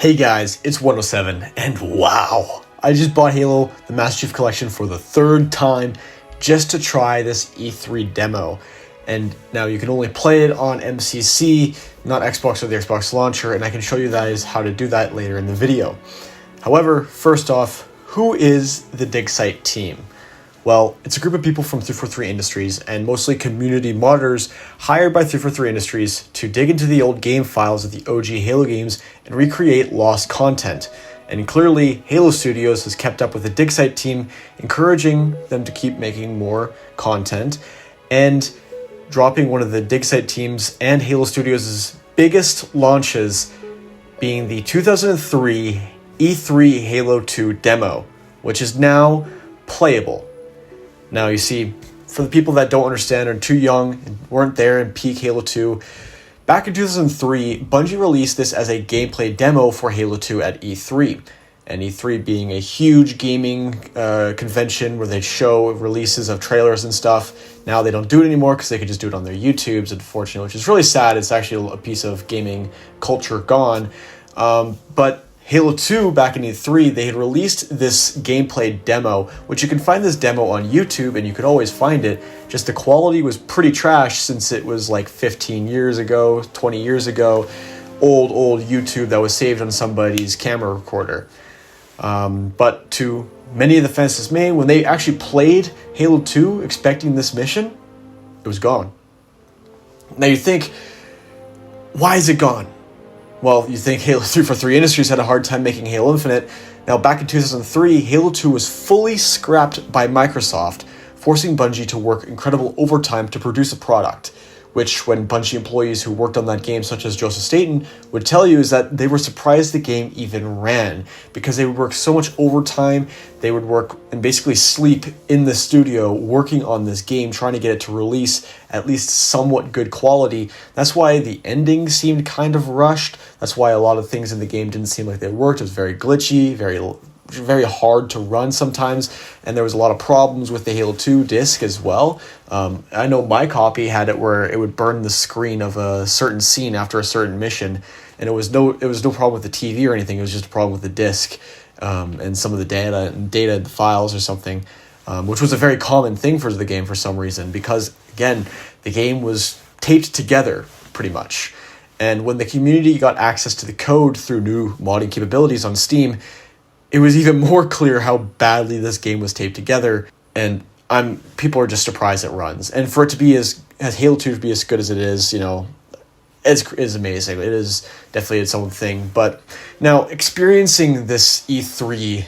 Hey guys, it's 107, and wow! I just bought Halo, the Master Chief Collection for the third time just to try this E3 demo. And now you can only play it on MCC, not Xbox or the Xbox launcher, and I can show you guys how to do that later in the video. However, first off, who is the Digsite team? Well, it's a group of people from 343 Industries and mostly community modders hired by 343 Industries to dig into the old game files of the OG Halo games and recreate lost content. And clearly, Halo Studios has kept up with the Digsite team, encouraging them to keep making more content and dropping one of the Digsite teams and Halo Studios' biggest launches being the 2003 E3 Halo 2 demo, which is now playable. Now, you see, for the people that don't understand, are too young, and weren't there in peak Halo 2, back in 2003, Bungie released this as a gameplay demo for Halo 2 at E3. And E3 being a huge gaming convention where they show releases of trailers and stuff. Now they don't do it anymore because they could just do it on their YouTubes, unfortunately, which is really sad. It's actually a piece of gaming culture gone. But Halo 2, back in E3, they had released this gameplay demo, which you can find this demo on YouTube, and you could always find it. Just the quality was pretty trash since it was like 15 years ago, 20 years ago, old YouTube that was saved on somebody's camera recorder. But to many of the fans dismay, when they actually played Halo 2 expecting this mission, it was gone. Now you think, why is it gone? Well, you think Halo 343 Industries had a hard time making Halo Infinite. Now, back in 2003, Halo 2 was fully scrapped by Microsoft, forcing Bungie to work incredible overtime to produce a product, which, when Bungie employees who worked on that game, such as Joseph Staten, would tell you is that they were surprised the game even ran, because they would work so much overtime, they would work and basically sleep in the studio working on this game, trying to get it to release at least somewhat good quality. That's why the ending seemed kind of rushed. That's why a lot of things in the game didn't seem like they worked. It was very glitchy, very hard to run sometimes, and there was a lot of problems with the Halo 2 disc as well. I know my copy had it where it would burn the screen of a certain scene after a certain mission, and it was no problem with the TV or anything. It was just a problem with the disc and some of the data files or something, which was a very common thing for the game for some reason, because again, the game was taped together pretty much. And when the community got access to the code through new modding capabilities on Steam, it was even more clear how badly this game was taped together, and people are just surprised it runs. And for it to be as Halo 2 to be as good as it is, is amazing. It is definitely its own thing. But now, experiencing this E3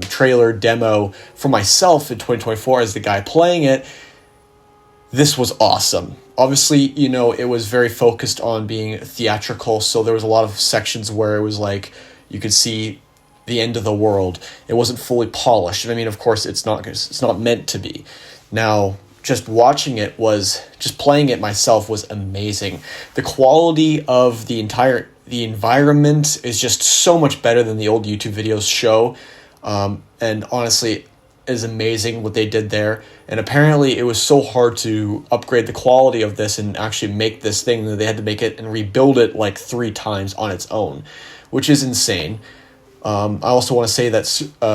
trailer demo for myself in 2024 as the guy playing it, this was awesome. Obviously, it was very focused on being theatrical, so there was a lot of sections where it was like you could see the end of the world. It wasn't fully polished. And I mean, of course, it's not meant to be. Now, just playing it myself was amazing. The quality of the environment is just so much better than the old YouTube videos show. And honestly, is amazing what they did there. And apparently it was so hard to upgrade the quality of this and actually make this thing that they had to make it and rebuild it like 3 times on its own, which is insane. I also want to say that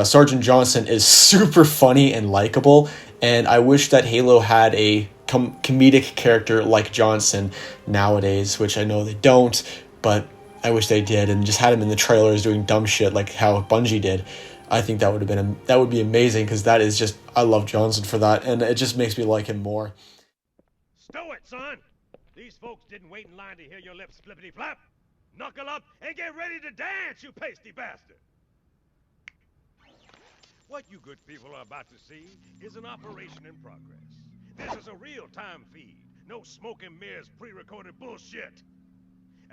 Sergeant Johnson is super funny and likable, and I wish that Halo had a comedic character like Johnson nowadays, which I know they don't, but I wish they did, and just had him in the trailers doing dumb shit like how Bungie did. I think that would be amazing, because that is just, I love Johnson for that, and it just makes me like him more. Stow it, son! These folks didn't wait in line to hear your lips flippity-flap. Knuckle up and get ready to dance, you pasty bastard! What you good people are about to see is an operation in progress. This is a real-time feed. No smoke and mirrors pre-recorded bullshit.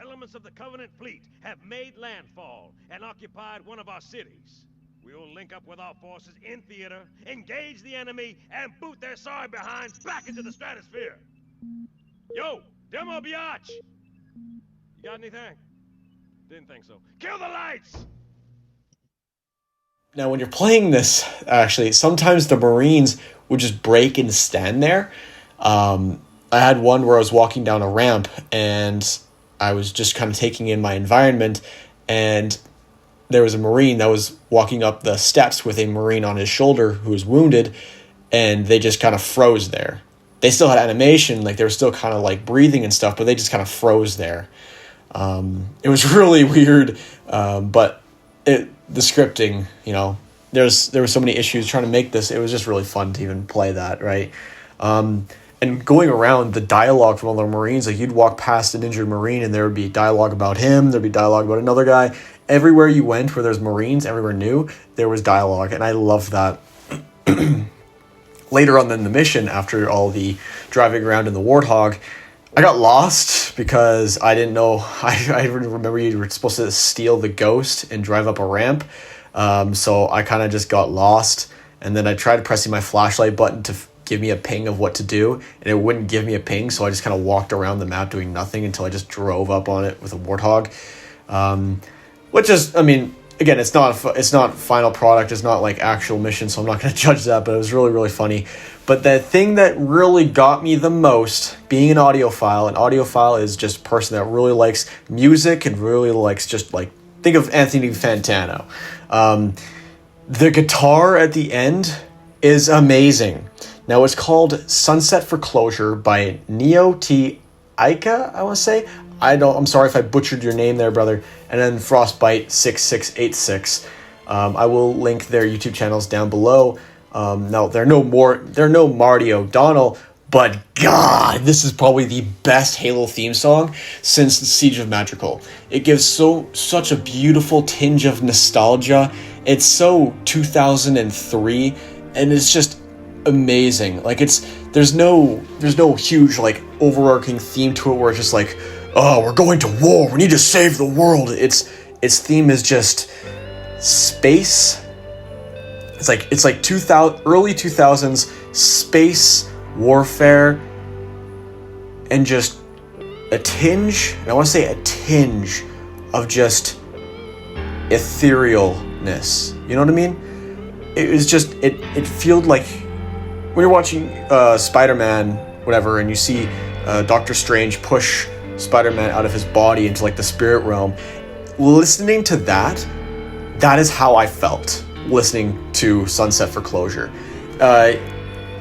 Elements of the Covenant fleet have made landfall and occupied one of our cities. We'll link up with our forces in theater, engage the enemy, and boot their sorry behinds back into the stratosphere. Yo, demo biatch! You got anything? Didn't think so. Kill the lights! Now, when you're playing this, actually, sometimes the Marines would just break and stand there. I had one where I was walking down a ramp, and I was just kind of taking in my environment, and there was a Marine that was walking up the steps with a Marine on his shoulder who was wounded, and they just kind of froze there. They still had animation, like they were still kind of like breathing and stuff, but they just kind of froze there. It was really weird, but the scripting, you know, there were so many issues trying to make this. It was just really fun to even play that, right? And going around, the dialogue from all the Marines, like you'd walk past an injured Marine and there would be dialogue about him, there'd be dialogue about another guy. Everywhere you went where there's Marines, everywhere new, there was dialogue, and I loved that. Later on in the mission, after all the driving around in the Warthog, I got lost because I didn't know. I remember you were supposed to steal the Ghost and drive up a ramp. So I kind of just got lost. And then I tried pressing my flashlight button to give me a ping of what to do. And it wouldn't give me a ping. So I just kind of walked around the map doing nothing until I just drove up on it with a Warthog. Which is, I mean, again, it's not final product. It's not like actual mission, so I'm not going to judge that, but it was really, really funny. But the thing that really got me the most, being an audiophile is just a person that really likes music and really likes just like, think of Anthony Fantano. The guitar at the end is amazing. Now, it's called Sunset for Closure by Neo T. Aika, I want to say. I'm sorry if I butchered your name there, brother. And then Frostbite 6686. I will link their YouTube channels down below. Now they're no Marty O'Donnell, but God, this is probably the best Halo theme song since the Siege of Madrigal. It gives such a beautiful tinge of nostalgia. It's so 2003, and it's just amazing. Like there's no huge like overarching theme to it where it's just like, oh, we're going to war, we need to save the world. Its theme is just space. It's like 2000 early 2000s space warfare, and just a tinge, and I want to say a tinge of just etherealness. You know what I mean? It was just it felt like when you're watching Spider-Man, whatever, and you see Doctor Strange push Spider-Man out of his body into like the spirit realm. Listening to that is how I felt listening to Sunset for Closure.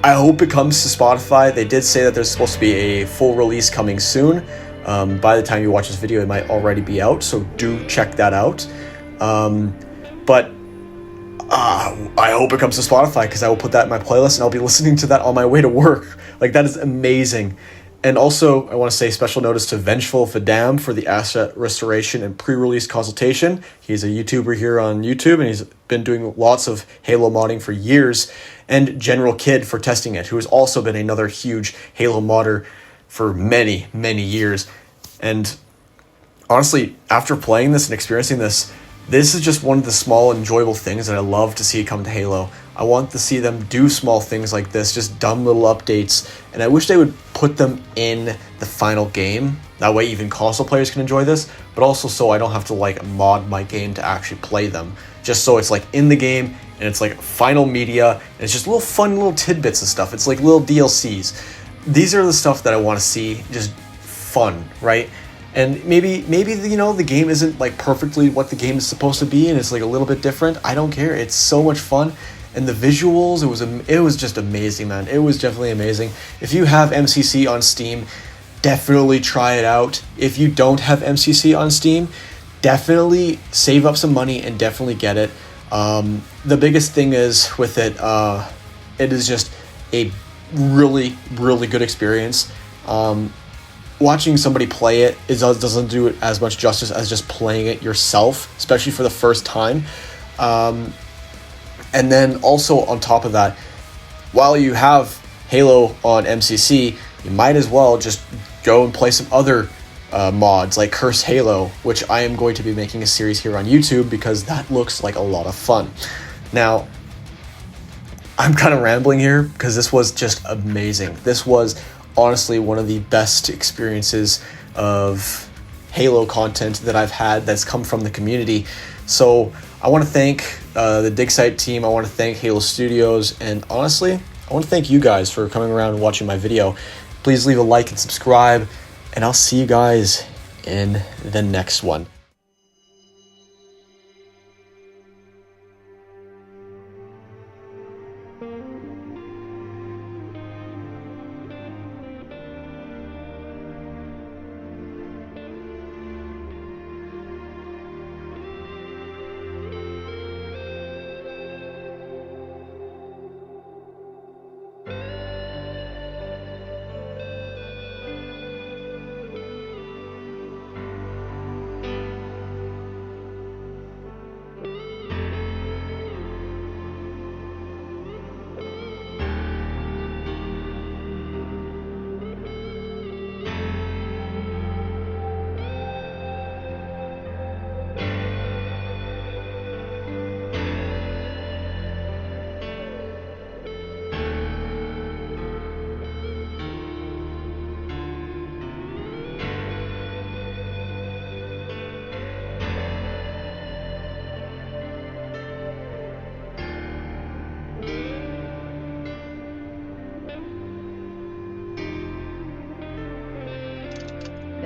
I hope it comes to Spotify. They did say that there's supposed to be a full release coming soon. By the time you watch this video, it might already be out, so do check that out. But I hope it comes to Spotify, because I will put that in my playlist and I'll be listening to that on my way to work. Like, that is amazing. And also, I want to say special notice to Vengeful Fadam for the asset restoration and pre-release consultation. He's a YouTuber here on YouTube, and he's been doing lots of Halo modding for years. And General Kid for testing it, who has also been another huge Halo modder for many, many years. And honestly, after playing this and experiencing this, this is just one of the small, enjoyable things that I love to see come to Halo. I want to see them do small things like this, just dumb little updates, and I wish they would put them in the final game. That way even console players can enjoy this, but also so I don't have to like mod my game to actually play them. Just so it's like in the game, and it's like final media, and it's just little fun little tidbits and stuff. It's like little DLCs. These are the stuff that I want to see, just fun, right? And maybe the game isn't like perfectly what the game is supposed to be, and it's like a little bit different. I don't care. It's so much fun. And the visuals, it was just amazing, man. It was definitely amazing. If you have MCC on Steam, definitely try it out. If you don't have MCC on Steam, definitely save up some money and definitely get it. The biggest thing is with it, it is just a really, really good experience. Watching somebody play it doesn't do it as much justice as just playing it yourself, especially for the first time. And then also on top of that, while you have Halo on MCC, you might as well just go and play some other mods like Curse Halo, which I am going to be making a series here on YouTube because that looks like a lot of fun. Now, I'm kind of rambling here because this was just amazing. This was honestly one of the best experiences of Halo content that I've had that's come from the community. So I want to thank the Digsite team. I want to thank Halo Studios, and honestly, I want to thank you guys for coming around and watching my video. Please leave a like and subscribe, and I'll see you guys in the next one.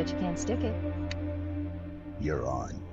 Bet you can't stick it. You're on.